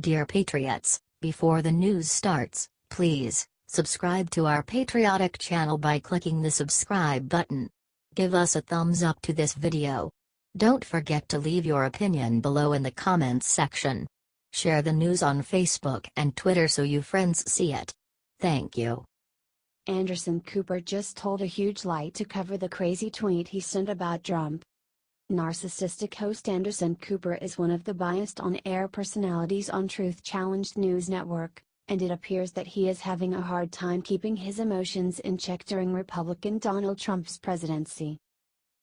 Dear Patriots, before the news starts, please subscribe to our patriotic channel by clicking the subscribe button. Give us a thumbs up to this video. Don't forget to leave your opinion below in the comments section. Share the news on Facebook and Twitter so you friends see it. Thank you. Anderson Cooper just told a huge lie to cover the crazy tweet he sent about Trump. Narcissistic host Anderson Cooper is one of the biased on-air personalities on Truth Challenged News Network, and it appears that he is having a hard time keeping his emotions in check during Republican Donald Trump's presidency.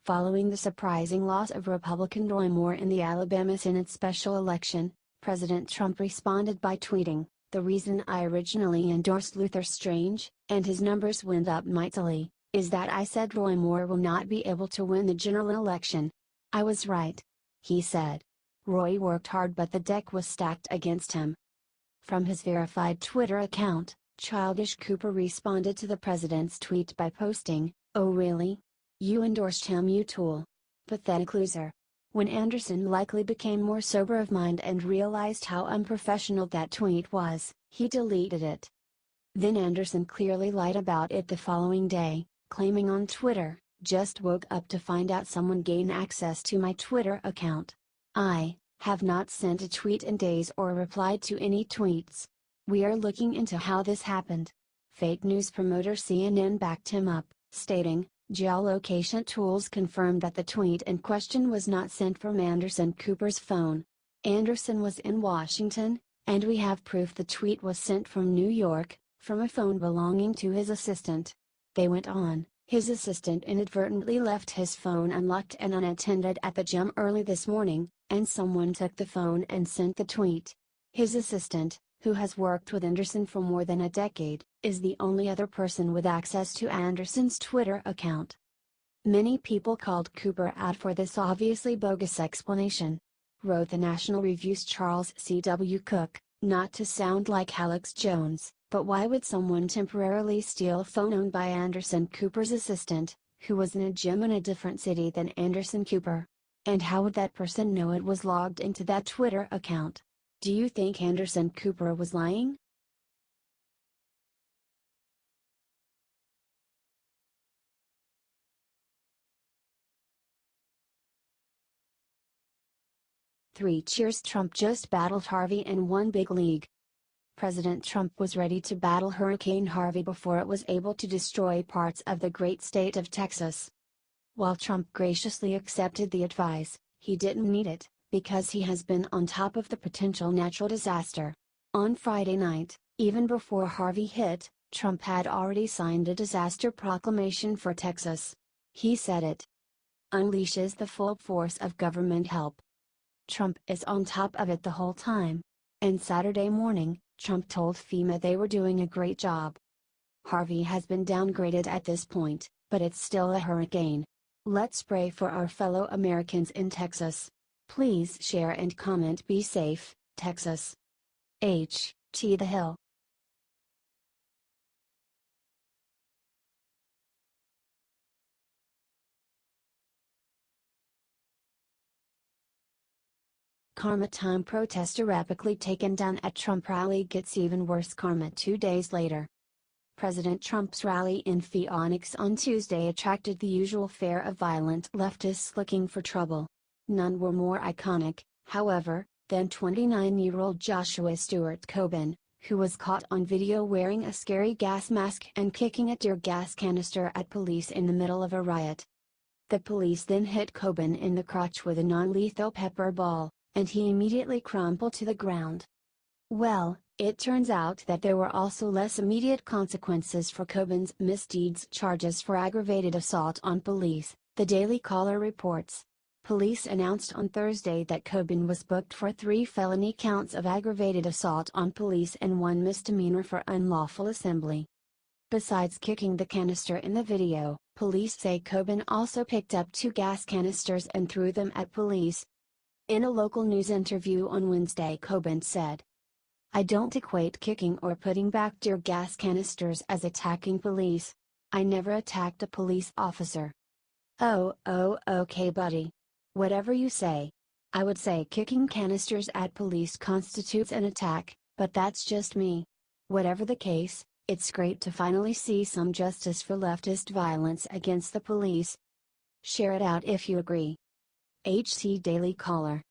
Following the surprising loss of Republican Roy Moore in the Alabama Senate special election, President Trump responded by tweeting, "The reason I originally endorsed Luther Strange, and his numbers went up mightily, is that I said Roy Moore will not be able to win the general election. I was right," he said. "Roy worked hard but the deck was stacked against him." From his verified Twitter account, Childish Cooper responded to the president's tweet by posting, "Oh really? You endorsed him, you tool. Pathetic loser." When Anderson likely became more sober of mind and realized how unprofessional that tweet was, he deleted it. Then Anderson clearly lied about it the following day, claiming on Twitter, "Just woke up to find out someone gained access to my Twitter account. I have not sent a tweet in days or replied to any tweets. We are looking into how this happened." Fake news promoter CNN backed him up, stating, "Geolocation tools confirmed that the tweet in question was not sent from Anderson Cooper's phone. Anderson was in Washington, and we have proof the tweet was sent from New York, from a phone belonging to his assistant." They went on, "His assistant inadvertently left his phone unlocked and unattended at the gym early this morning, and someone took the phone and sent the tweet. His assistant, who has worked with Anderson for more than a decade, is the only other person with access to Anderson's Twitter account." Many people called Cooper out for this obviously bogus explanation. Wrote the National Review's Charles C.W. Cook, "Not to sound like Alex Jones, but why would someone temporarily steal a phone owned by Anderson Cooper's assistant, who was in a gym in a different city than Anderson Cooper? And how would that person know it was logged into that Twitter account? Do you think Anderson Cooper was lying?" Three cheers. Trump just battled Harvey in one big league. President Trump was ready to battle Hurricane Harvey before it was able to destroy parts of the great state of Texas. While Trump graciously accepted the advice, he didn't need it, because he has been on top of the potential natural disaster. On Friday night, even before Harvey hit, Trump had already signed a disaster proclamation for Texas. He said it unleashes the full force of government help. Trump is on top of it the whole time. And Saturday morning, Trump told FEMA they were doing a great job. Harvey has been downgraded at this point, but it's still a hurricane. Let's pray for our fellow Americans in Texas. Please share and comment. Be safe, Texas. H.T. The Hill. Karma time. Protester rapidly taken down at Trump rally gets even worse. Karma 2 days later. President Trump's rally in Phoenix on Tuesday attracted the usual fare of violent leftists looking for trouble. None were more iconic, however, than 29-year-old Joshua Stewart Coben, who was caught on video wearing a scary gas mask and kicking a tear gas canister at police in the middle of a riot. The police then hit Coben in the crotch with a non-lethal pepper ball, and he immediately crumpled to the ground. Well, it turns out that there were also less immediate consequences for Coben's misdeeds. Charges for aggravated assault on police, the Daily Caller reports. Police announced on Thursday that Coben was booked for 3 felony counts of aggravated assault on police and 1 misdemeanor for unlawful assembly. Besides kicking the canister in the video, police say Coben also picked up 2 gas canisters and threw them at police. In a local news interview on Wednesday, Coben said, "I don't equate kicking or putting back tear gas canisters as attacking police. I never attacked a police officer." Oh, okay buddy. Whatever you say. I would say kicking canisters at police constitutes an attack, but that's just me. Whatever the case, it's great to finally see some justice for leftist violence against the police. Share it out if you agree. HT Daily Caller.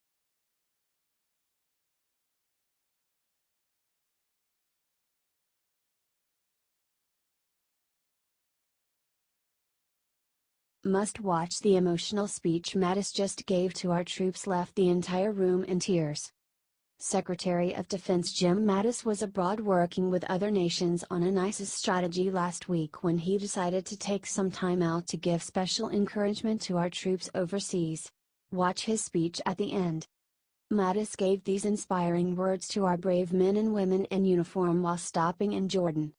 Must watch. The emotional speech Mattis just gave to our troops left the entire room in tears. Secretary of Defense Jim Mattis was abroad working with other nations on an ISIS strategy last week when he decided to take some time out to give special encouragement to our troops overseas. Watch his speech at the end. Mattis gave these inspiring words to our brave men and women in uniform while stopping in Jordan.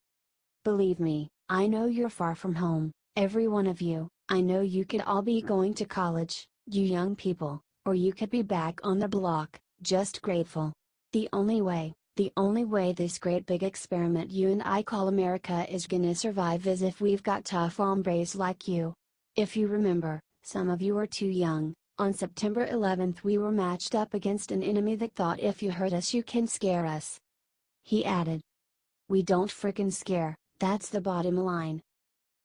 Believe me, I know you're far from home, every one of you. I know you could all be going to college, you young people, or you could be back on the block, just grateful. The only way this great big experiment you and I call America is gonna survive is if we've got tough hombres like you. If you remember, some of you are too young, on September 11th we were matched up against an enemy that thought if you hurt us you can scare us. He added. We don't frickin' scare, that's the bottom line.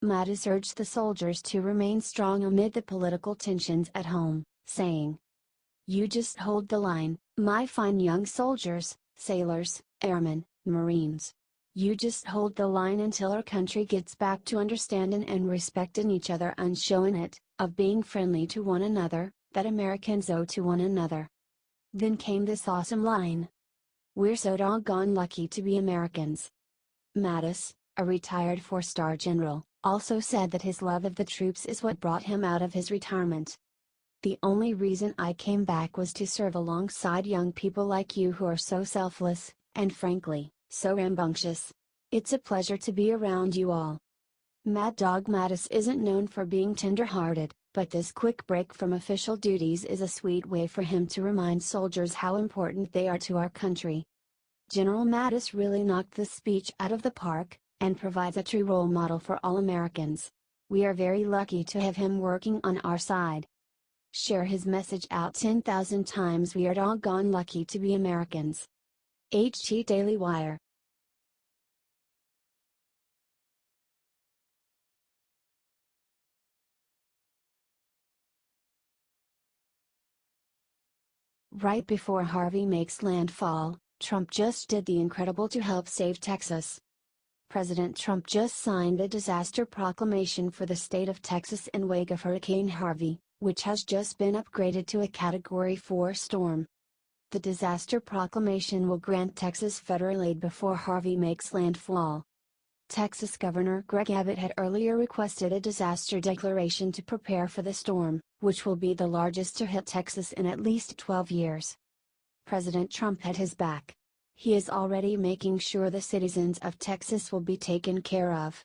Mattis urged the soldiers to remain strong amid the political tensions at home, saying, "You just hold the line, my fine young soldiers, sailors, airmen, Marines. You just hold the line until our country gets back to understanding and respecting each other and showing it, of being friendly to one another, that Americans owe to one another." Then came this awesome line. We're so doggone lucky to be Americans. Mattis, a retired four-star general, also said that his love of the troops is what brought him out of his retirement. The only reason I came back was to serve alongside young people like you who are so selfless, and frankly, so rambunctious. It's a pleasure to be around you all. Mad Dog Mattis isn't known for being tender-hearted, but this quick break from official duties is a sweet way for him to remind soldiers how important they are to our country. General Mattis really knocked this speech out of the park, and provides a true role model for all Americans. We are very lucky to have him working on our side. Share his message out 10,000 times. We are doggone lucky to be Americans. HT Daily Wire. Right before Harvey makes landfall, Trump just did the incredible to help save Texas. President Trump just signed a disaster proclamation for the state of Texas in wake of Hurricane Harvey, which has just been upgraded to a Category 4 storm. The disaster proclamation will grant Texas federal aid before Harvey makes landfall. Texas Governor Greg Abbott had earlier requested a disaster declaration to prepare for the storm, which will be the largest to hit Texas in at least 12 years. President Trump had his back. He is already making sure the citizens of Texas will be taken care of.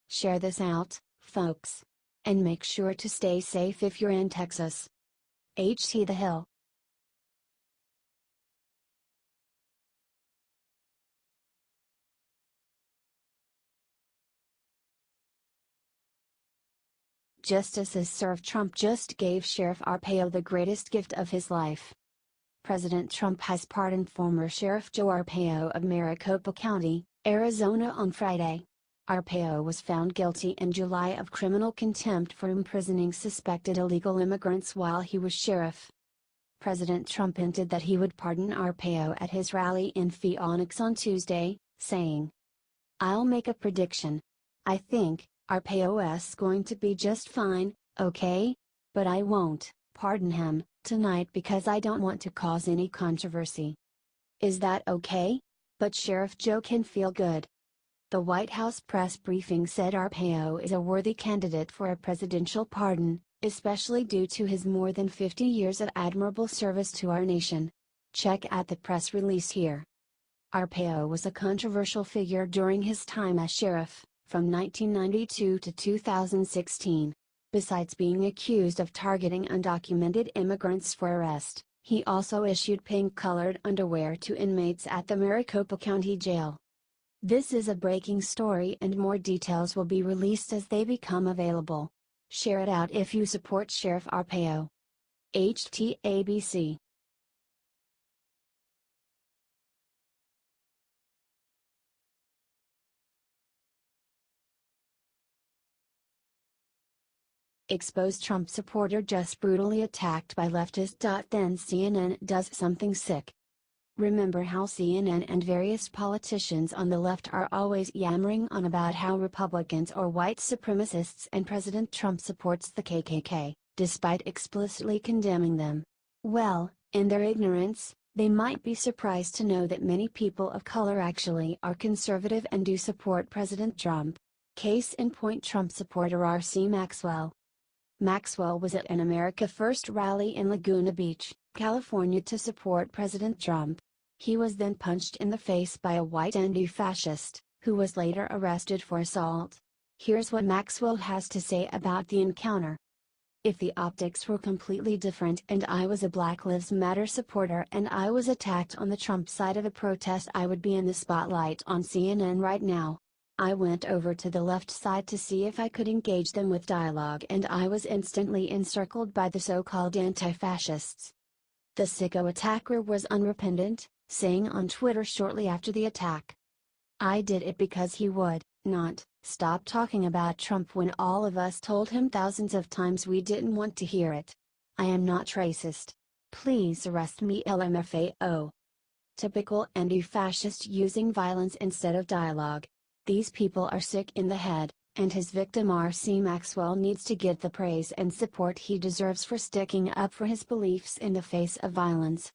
Share this out, folks. And make sure to stay safe if you're in Texas. HT The Hill. Justice is served. Trump just gave Sheriff Arpaio the greatest gift of his life. President Trump has pardoned former Sheriff Joe Arpaio of Maricopa County, Arizona on Friday. Arpaio was found guilty in July of criminal contempt for imprisoning suspected illegal immigrants while he was sheriff. President Trump hinted that he would pardon Arpaio at his rally in Phoenix on Tuesday, saying, "I'll make a prediction. I think Arpaio's going to be just fine, okay? But I won't pardon him tonight because I don't want to cause any controversy." Is that okay? But Sheriff Joe can feel good. The White House press briefing said Arpaio is a worthy candidate for a presidential pardon, especially due to his more than 50 years of admirable service to our nation. Check out the press release here. Arpaio was a controversial figure during his time as sheriff, from 1992 to 2016. Besides being accused of targeting undocumented immigrants for arrest, he also issued pink-colored underwear to inmates at the Maricopa County Jail. This is a breaking story and more details will be released as they become available. Share it out if you support Sheriff Arpaio. HTABC Exposed Trump supporter just brutally attacked by leftist. Then CNN does something sick. Remember how CNN and various politicians on the left are always yammering on about how Republicans are white supremacists and President Trump supports the KKK, despite explicitly condemning them? Well, in their ignorance, they might be surprised to know that many people of color actually are conservative and do support President Trump. Case in point: Trump supporter R.C. Maxwell. Maxwell was at an America First rally in Laguna Beach, California to support President Trump. He was then punched in the face by a white anti-fascist, who was later arrested for assault. Here's what Maxwell has to say about the encounter. If the optics were completely different and I was a Black Lives Matter supporter and I was attacked on the Trump side of a protest, I would be in the spotlight on CNN right now. I went over to the left side to see if I could engage them with dialogue and I was instantly encircled by the so-called anti-fascists. The sicko attacker was unrepentant, saying on Twitter shortly after the attack, "I did it because he would not stop talking about Trump when all of us told him thousands of times we didn't want to hear it. I am not racist. Please arrest me, LMFAO." Typical anti-fascist using violence instead of dialogue. These people are sick in the head, and his victim R.C. Maxwell needs to get the praise and support he deserves for sticking up for his beliefs in the face of violence.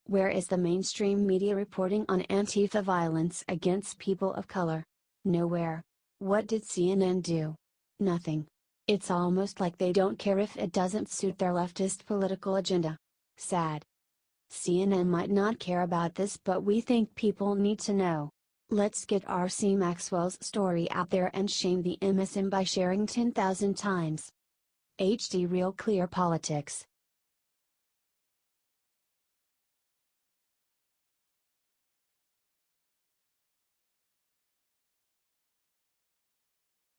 Where is the mainstream media reporting on Antifa violence against people of color? Nowhere. What did CNN do? Nothing. It's almost like they don't care if it doesn't suit their leftist political agenda. Sad. CNN might not care about this, but we think people need to know. Let's get R.C. Maxwell's story out there and shame the MSM by sharing 10,000 times. HD Real Clear Politics.